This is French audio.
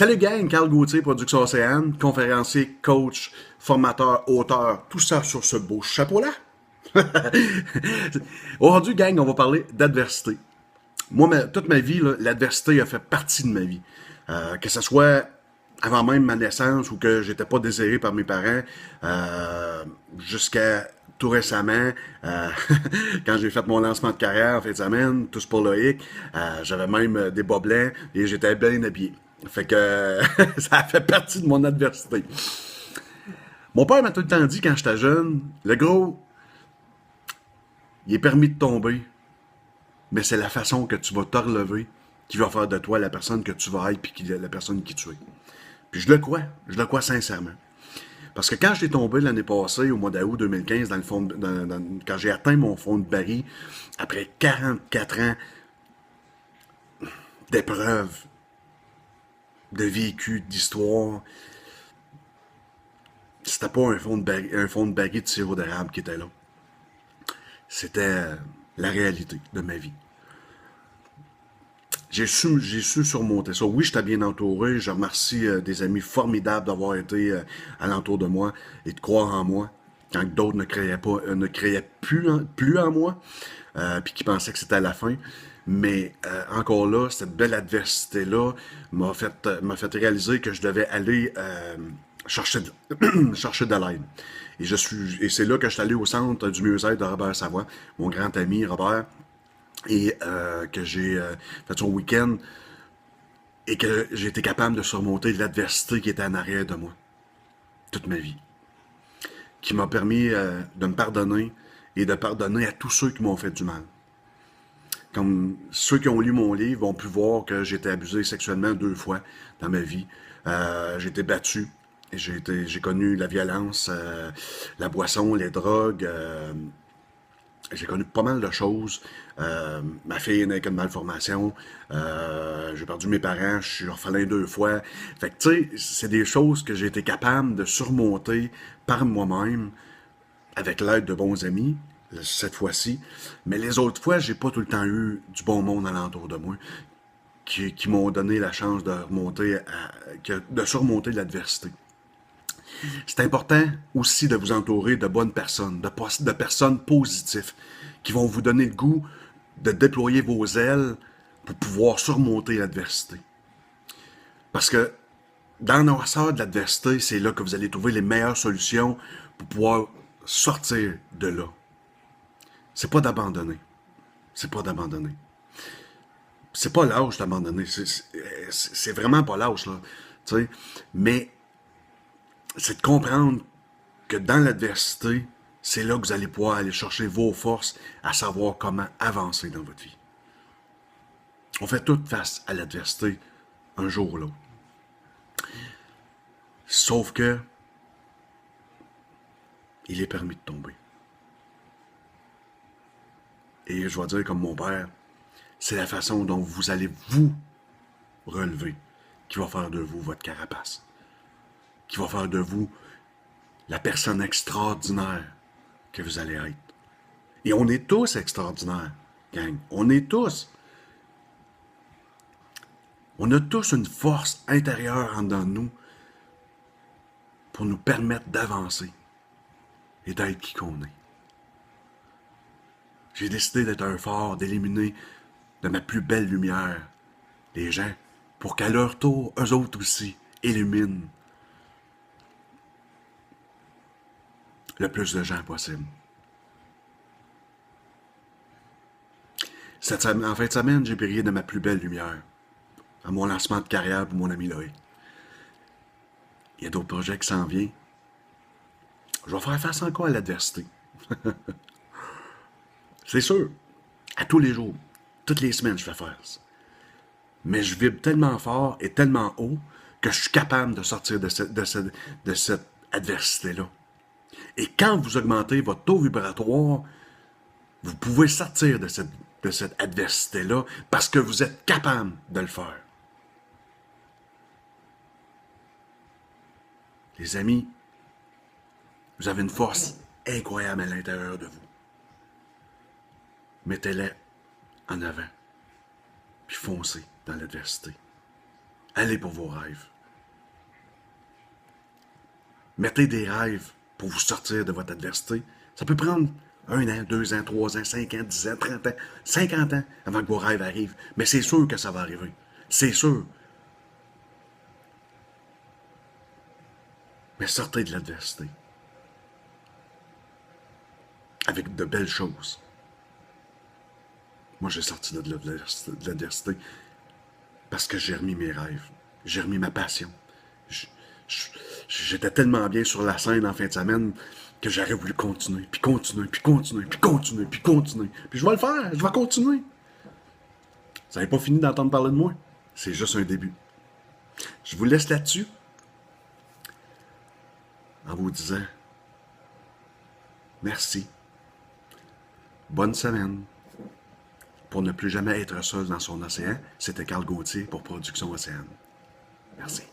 Salut gang, Carl Gauthier, Production Océane, conférencier, coach, formateur, auteur, tout ça sur ce beau chapeau-là. Aujourd'hui, gang, on va parler d'adversité. Moi, toute ma vie, l'adversité a fait partie de ma vie. Que ce soit avant même ma naissance ou que j'étais pas désiré par mes parents, jusqu'à tout récemment, quand j'ai fait mon lancement de carrière en fin de semaine, tous pour Loïc, j'avais même des bas blancs et j'étais bien habillé. Fait que ça a fait partie de mon adversité. Mon père m'a tout le temps dit quand j'étais jeune, le gros, il est permis de tomber, mais c'est la façon que tu vas te relever qui va faire de toi la personne que tu vas être puis la personne qui tu es. Puis je le crois sincèrement. Parce que quand j'ai tombé l'année passée, au mois d'août 2015, dans le fond, quand j'ai atteint mon fond de baril, après 44 ans d'épreuves, de vécu, d'histoire, c'était pas un fond de baril de sirop d'érable qui était là. C'était la réalité de ma vie. J'ai su surmonter ça. Oui, j'étais bien entouré. Je remercie des amis formidables d'avoir été alentour de moi et de croire en moi quand d'autres ne croyaient plus en moi, puis qui pensaient que c'était la fin. Mais encore là, cette belle adversité-là m'a fait réaliser que je devais aller chercher de l'aide. Et c'est là que je suis allé au centre du mieux-être de Robert Savoie, mon grand ami Robert, et que j'ai fait son week-end et que j'ai été capable de surmonter l'adversité qui était en arrière de moi toute ma vie, qui m'a permis de me pardonner et de pardonner à tous ceux qui m'ont fait du mal. Comme ceux qui ont lu mon livre ont pu voir que j'ai été abusé sexuellement 2 fois dans ma vie. J'ai été battu. J'ai connu la violence, la boisson, les drogues. J'ai connu pas mal de choses. Ma fille est née avec une malformation. J'ai perdu mes parents. Je suis orphelin 2 fois. Fait que, tu sais, c'est des choses que j'ai été capable de surmonter par moi-même avec l'aide de bons amis, cette fois-ci. Mais les autres fois, j'ai pas tout le temps eu du bon monde alentour de moi qui m'ont donné la chance de surmonter l'adversité. C'est important aussi de vous entourer de bonnes personnes, de personnes positives, qui vont vous donner le goût de déployer vos ailes pour pouvoir surmonter l'adversité. Parce que dans la noirceur de l'adversité, c'est là que vous allez trouver les meilleures solutions pour pouvoir sortir de là. C'est pas d'abandonner. C'est pas d'abandonner. C'est pas l'âge d'abandonner. C'est vraiment pas l'âge, là. T'sais. Mais c'est de comprendre que dans l'adversité, c'est là que vous allez pouvoir aller chercher vos forces à savoir comment avancer dans votre vie. On fait tout face à l'adversité un jour ou l'autre. Sauf que il est permis de tomber. Et je vais dire comme mon père, c'est la façon dont vous allez vous relever qui va faire de vous votre carapace, qui va faire de vous la personne extraordinaire que vous allez être. Et on est tous extraordinaires, gang. On est tous. On a tous une force intérieure en dedans de nous pour nous permettre d'avancer et d'être qui qu'on est. J'ai décidé d'être un phare, d'éliminer de ma plus belle lumière les gens pour qu'à leur tour, eux autres aussi, illuminent le plus de gens possible. En fin de semaine, j'ai brillé de ma plus belle lumière à mon lancement de carrière pour mon ami Loïc. Il y a d'autres projets qui s'en viennent. Je vais faire face encore à l'adversité. C'est sûr. À tous les jours. Toutes les semaines, je fais face. Mais je vibre tellement fort et tellement haut que je suis capable de sortir de cette adversité-là. Et quand vous augmentez votre taux vibratoire, vous pouvez sortir de cette adversité-là parce que vous êtes capable de le faire. Les amis, vous avez une force incroyable à l'intérieur de vous. Mettez-la en avant, puis foncez dans l'adversité. Allez pour vos rêves. Mettez des rêves pour vous sortir de votre adversité. Ça peut prendre 1 an, 2 ans, 3 ans, 5 ans, 10 ans, 30 ans, 50 ans avant que vos rêves arrivent. Mais c'est sûr que ça va arriver. C'est sûr. Mais sortez de l'adversité. Avec de belles choses. Moi, j'ai sorti de l'adversité parce que j'ai remis mes rêves. J'ai remis ma passion. J'étais tellement bien sur la scène en fin de semaine que j'aurais voulu continuer, puis continuer, puis continuer, puis continuer, puis continuer. Puis je vais le faire, je vais continuer. Vous n'avez pas fini d'entendre parler de moi. C'est juste un début. Je vous laisse là-dessus en vous disant merci. Bonne semaine. Pour ne plus jamais être seul dans son océan, c'était Carl Gauthier pour Production Océane. Merci.